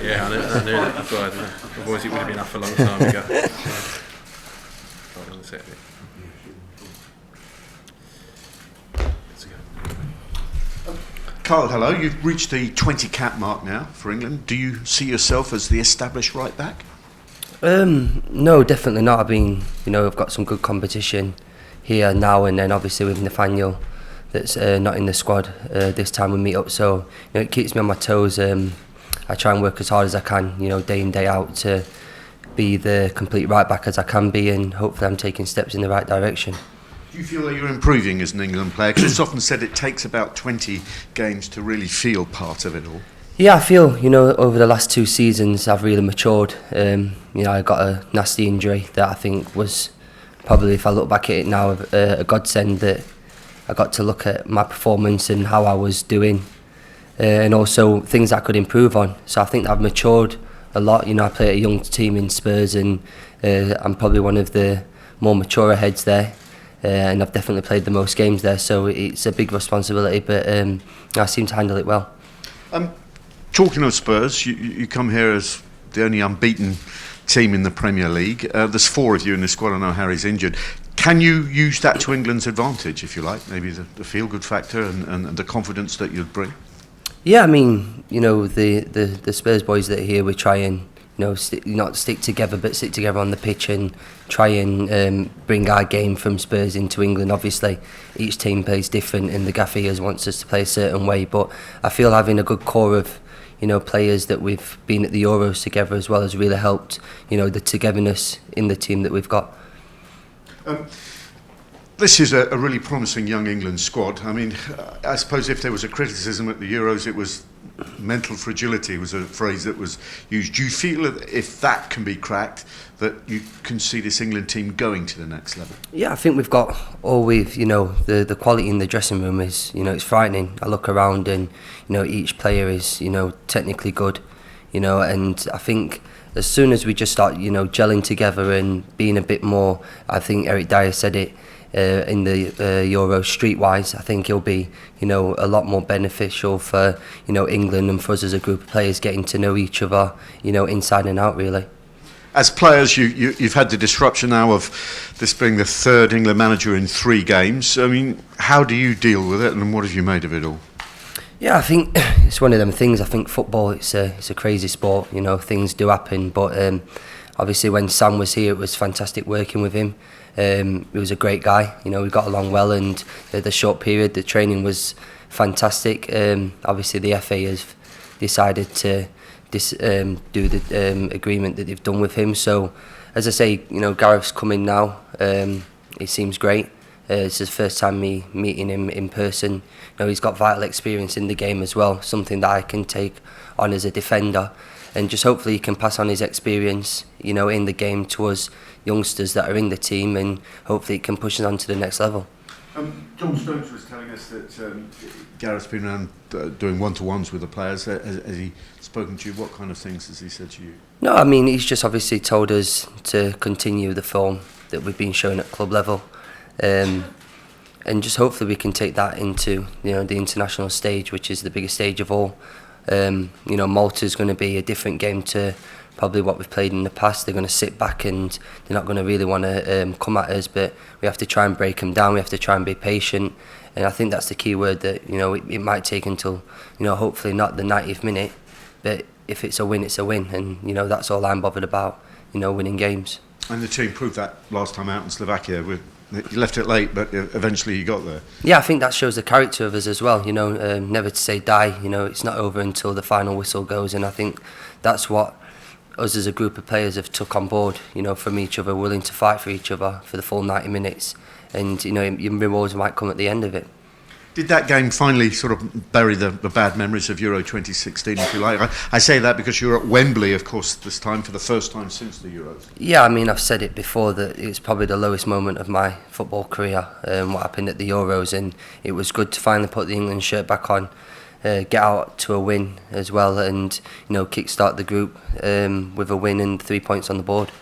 Yeah, I knew that before. Otherwise, it would have been off a long time ago. Let's go. Carl, hello. You've reached the 20 cap mark now for England. Do you see yourself as the established right back? No, definitely not. I've got some good competition here now, and then obviously with Nathaniel, that's not in the squad this time we meet up. So it keeps me on my toes. I try and work as hard as I can, day in, day out, to be the complete right back as I can be, and hopefully I'm taking steps in the right direction. Do you feel that you're improving as an England player? Because it's often said it takes about 20 games to really feel part of it all. Yeah, I feel, over the last 2 seasons I've really matured. I got a nasty injury that I think was probably, if I look back at it now, a godsend, that I got to look at my performance and how I was doing. And also things I could improve on. So I think I've matured a lot. I play at a young team in Spurs, and I'm probably one of the more mature heads there. And I've definitely played the most games there, so it's a big responsibility, but I seem to handle it well. Talking of Spurs, you come here as the only unbeaten team in the Premier League. There's 4 of you in the squad. I know Harry's injured. Can you use that to England's advantage, if you like? Maybe the feel-good factor and the confidence that you'd bring? Yeah, the Spurs boys that are here, we try and not stick together, but stick together on the pitch and try and bring our game from Spurs into England. Obviously, each team plays different, and the gaffiers wants us to play a certain way. But I feel having a good core of players that we've been at the Euros together as well has really helped. The togetherness in the team that we've got. This is a really promising young England squad. I suppose if there was a criticism at the Euros, it was mental fragility was a phrase that was used. Do you feel that if that can be cracked, that you can see this England team going to the next level? Yeah, I think we've got the quality in the dressing room is, it's frightening. I look around and, each player is, technically good, and I think as soon as we just start, gelling together and being a bit more, I think Eric Dyer said it, in the Euro streetwise, I think it'll be a lot more beneficial for England and for us as a group of players getting to know each other inside and out, really. As players, you've had the disruption now of this being the 3rd England manager in 3 games. How do you deal with it, and what have you made of it all? Yeah, I think it's one of them things. I think football, it's a crazy sport. Things do happen, but obviously when Sam was here, it was fantastic working with him. He was a great guy. We got along well, and the short period, the training was fantastic. Obviously, the FA has decided to do the agreement that they've done with him. So, as I say, Gareth's coming now. He seems great. It's his first time me meeting him in person. He's got vital experience in the game as well, something that I can take on as a defender, and just hopefully he can pass on his experience, in the game to us youngsters that are in the team, and hopefully it can push us on to the next level. John Stones was telling us that Gareth's been around doing one-to-ones with the players. Has he spoken to you? What kind of things has he said to you? No, he's just obviously told us to continue the form that we've been showing at club level, and just hopefully we can take that into the international stage, which is the biggest stage of all. Malta's going to be a different game to probably what we've played in the past. They're going to sit back and they're not going to really want to come at us, but we have to try and break them down. We have to try and be patient, and I think that's the key word, that it might take until hopefully not the 90th minute, but if it's a win, it's a win, and that's all I'm bothered about, winning games. And the team proved that last time out in Slovakia. You left it late, but eventually you got there. Yeah, I think that shows the character of us as well. Never to say die. It's not over until the final whistle goes, and I think that's what us as a group of players have took on board, from each other, willing to fight for each other for the full 90 minutes, and your rewards might come at the end of it. Did that game finally sort of bury the bad memories of Euro 2016, if you like? I say that because you were at Wembley, of course, this time for the first time since the Euros. Yeah, I've said it before that it's probably the lowest moment of my football career, what happened at the Euros, and it was good to finally put the England shirt back on, get out to a win as well, and kickstart the group with a win and 3 points on the board.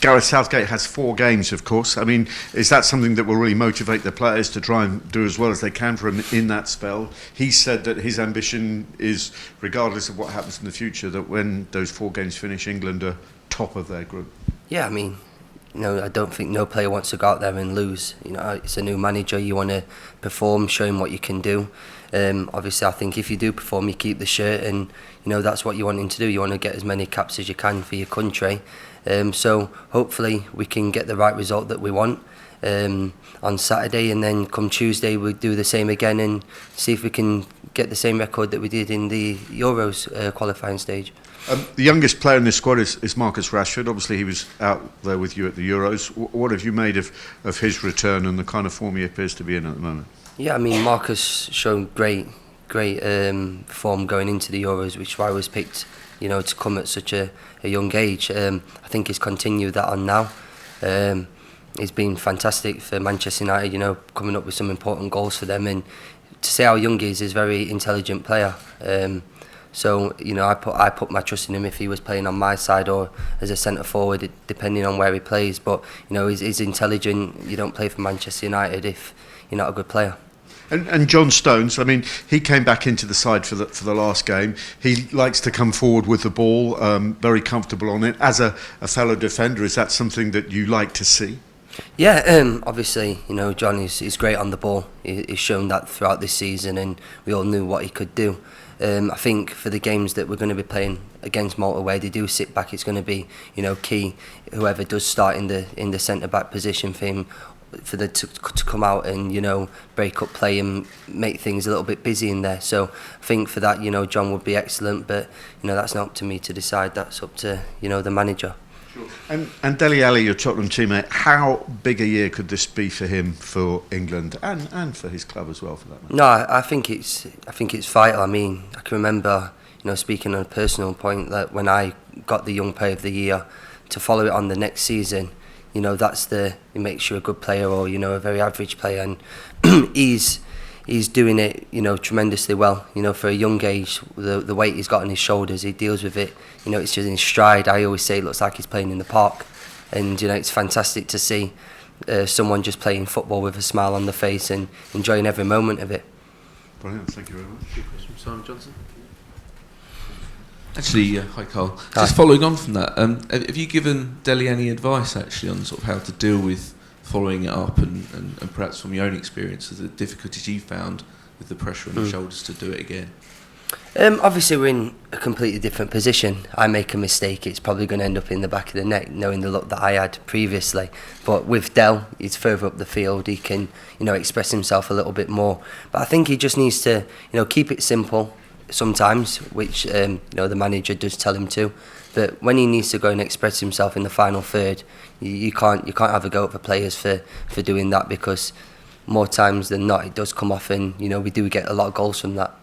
Gareth Southgate has 4 games, of course. I mean, is that something that will really motivate the players to try and do as well as they can for him in that spell? He said that his ambition is, regardless of what happens in the future, that when those 4 games finish, England are top of their group. Yeah, I mean, I don't think no player wants to go out there and lose. It's a new manager. You want to perform, show him what you can do. Obviously, I think if you do perform, you keep the shirt, and that's what you want him to do. You want to get as many caps as you can for your country. So hopefully we can get the right result that we want on Saturday, and then come Tuesday we'll do the same again and see if we can get the same record that we did in the Euros qualifying stage. The youngest player in this squad is Marcus Rashford. Obviously, he was out there with you at the Euros. What have you made of his return and the kind of form he appears to be in at the moment? Yeah, I mean, Marcus shown great form going into the Euros, which is why he was picked, to come at such a young age. I think he's continued that on now. He's been fantastic for Manchester United, coming up with some important goals for them. And to say how young he is, he's a very intelligent player. So, I put my trust in him if he was playing on my side or as a centre forward, depending on where he plays. But, he's intelligent. You don't play for Manchester United if you're not a good player. And John Stones, I mean, he came back into the side for the last game. He likes to come forward with the ball, very comfortable on it. As a fellow defender, is that something that you like to see? Yeah, obviously, John is great on the ball. He's shown that throughout this season, and we all knew what he could do. I think for the games that we're going to be playing against Malta, where they do sit back, it's going to be, key. Whoever does start in the centre back position for him, for them to come out and break up play and make things a little bit busy in there. So I think for that, John would be excellent, but that's not up to me to decide. That's up to the manager. Sure. And Dele Alli, your Tottenham teammate, how big a year could this be for him, for England, and for his club as well, for that matter? No, I think it's vital. I mean, I can remember speaking on a personal point, that when I got the Young Player of the Year, to follow it on the next season, that's it makes you a good player or a very average player, and he's doing it tremendously well. For a young age, the weight he's got on his shoulders, he deals with it. It's just in stride. I always say it looks like he's playing in the park, and it's fantastic to see someone just playing football with a smile on the face and enjoying every moment of it. Brilliant, thank you very much. Good question from Simon Johnson. Actually, hi Carl. Just following on from that, have you given Dele any advice actually on sort of how to deal with following it up and perhaps from your own experience of the difficulties you found with the pressure on your shoulders to do it again? Obviously we're in a completely different position. I make a mistake, it's probably going to end up in the back of the net, knowing the look that I had previously. But with Del, he's further up the field, he can express himself a little bit more. But I think he just needs to keep it simple sometimes, which the manager does tell him to. But when he needs to go and express himself in the final third, you can't have a go at the players for doing that, because more times than not it does come off, and we do get a lot of goals from that.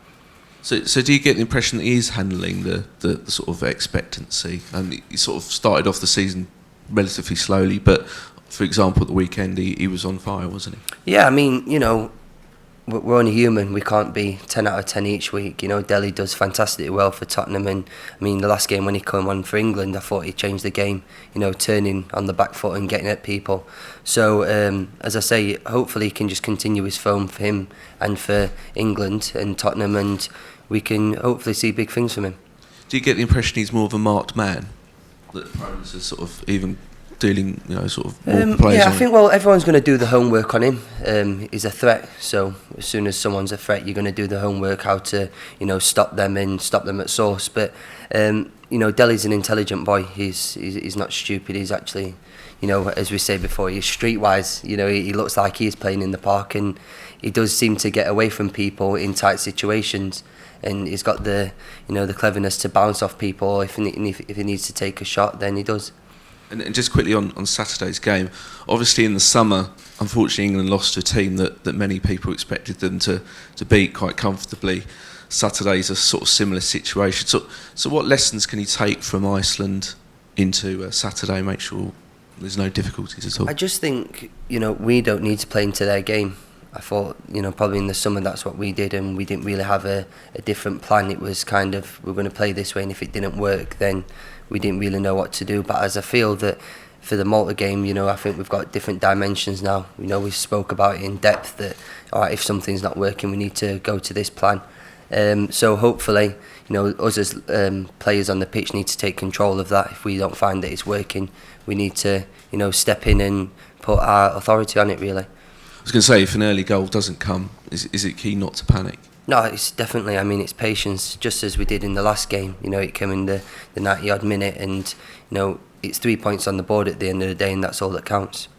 So do you get the impression that he is handling the sort of expectancy? And he sort of started off the season relatively slowly, but for example at the weekend he was on fire, wasn't he? Yeah, I mean, we're only human. We can't be 10 out of 10 each week. Dele does fantastically well for Tottenham, and I mean the last game when he came on for England, I thought he changed the game, turning on the back foot and getting at people. So as I say, hopefully he can just continue his form for him and for England and Tottenham, and we can hopefully see big things from him. Do you get the impression he's more of a marked man, that opponents are sort of even dealing, sort of more players? Yeah, I think everyone's going to do the homework on him. He's a threat, so as soon as someone's a threat, you're going to do the homework how to stop them and stop them at source. But Dele's an intelligent boy. He's not stupid. He's actually, as we say before, he's streetwise. He looks like he's playing in the park, and he does seem to get away from people in tight situations. And he's got the the cleverness to bounce off people. If he needs to take a shot, then he does. And just quickly on Saturday's game, obviously in the summer, unfortunately England lost to a team that many people expected them to beat quite comfortably. Saturday's a sort of similar situation. So what lessons can you take from Iceland into Saturday, make sure there's no difficulties at all? I just think, we don't need to play into their game. I thought, you know, probably in the summer that's what we did, and we didn't really have a different plan. It was kind of, we're going to play this way, and if it didn't work, then we didn't really know what to do. But as I feel that for the Malta game, you know, I think we've got different dimensions now. You know, we spoke about it in depth that, all right, if something's not working, we need to go to this plan. So hopefully, you know, us as players on the pitch need to take control of that. If we don't find that it's working, we need to, you know, step in and put our authority on it, really. I was going to say, if an early goal doesn't come, is it key not to panic? No, it's definitely, I mean, it's patience, just as we did in the last game. You know, it came in the 90-odd minute, and, you know, it's 3 points on the board at the end of the day, and that's all that counts.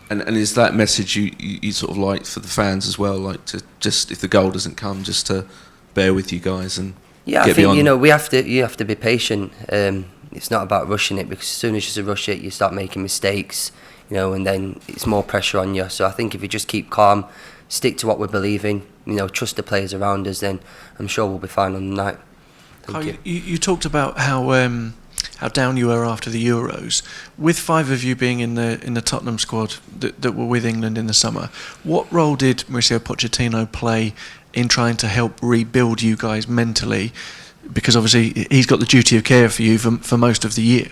And is that message you sort of like for the fans as well, like to just, if the goal doesn't come, just to bear with you guys and yeah, get I think beyond? you know you have to be patient. It's not about rushing it, because as soon as you rush it, you start making mistakes, you know, and then it's more pressure on you. So I think if you just keep calm, stick to what we believe in, you know, trust the players around us, then I'm sure we'll be fine on the night. Thank you. You talked about how down you were after the Euros. With 5 of you being in the Tottenham squad that were with England in the summer, what role did Mauricio Pochettino play in trying to help rebuild you guys mentally? Because obviously he's got the duty of care for you for most of the year.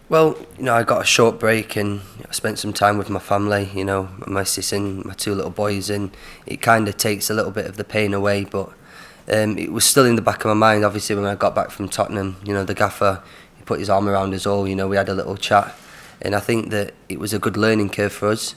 Well, you know, I got a short break and I spent some time with my family, you know, my sis and my 2 little boys, and it kind of takes a little bit of the pain away, but it was still in the back of my mind. Obviously, when I got back from Tottenham, you know, the gaffer, he put his arm around us all, you know, we had a little chat, and I think that it was a good learning curve for us.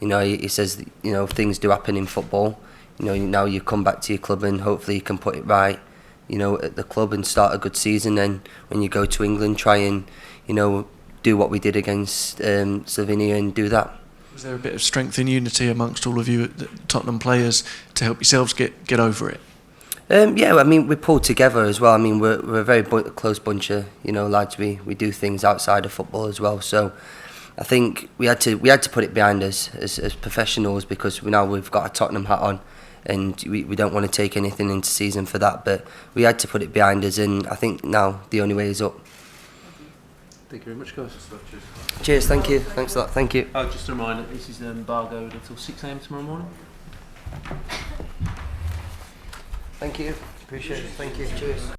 You know, he says, you know, things do happen in football. You know, now you come back to your club and hopefully you can put it right, you know, at the club and start a good season. And when you go to England, try and, you know, do what we did against Slovenia and do that. Was there a bit of strength and unity amongst all of you Tottenham players to help yourselves get over it? Yeah, I mean, we pulled together as well. I mean, we're a very close bunch of, you know, lads. We do things outside of football as well. So I think we had to put it behind us as professionals, because we've got a Tottenham hat on, and we don't want to take anything into season for that. But we had to put it behind us, and I think now the only way is up. Thank you very much, guys. Cheers, thank you. Thanks a lot, thank you. Just a reminder, this is embargoed until 6 AM tomorrow morning. Thank you, appreciate it, thank you, cheers.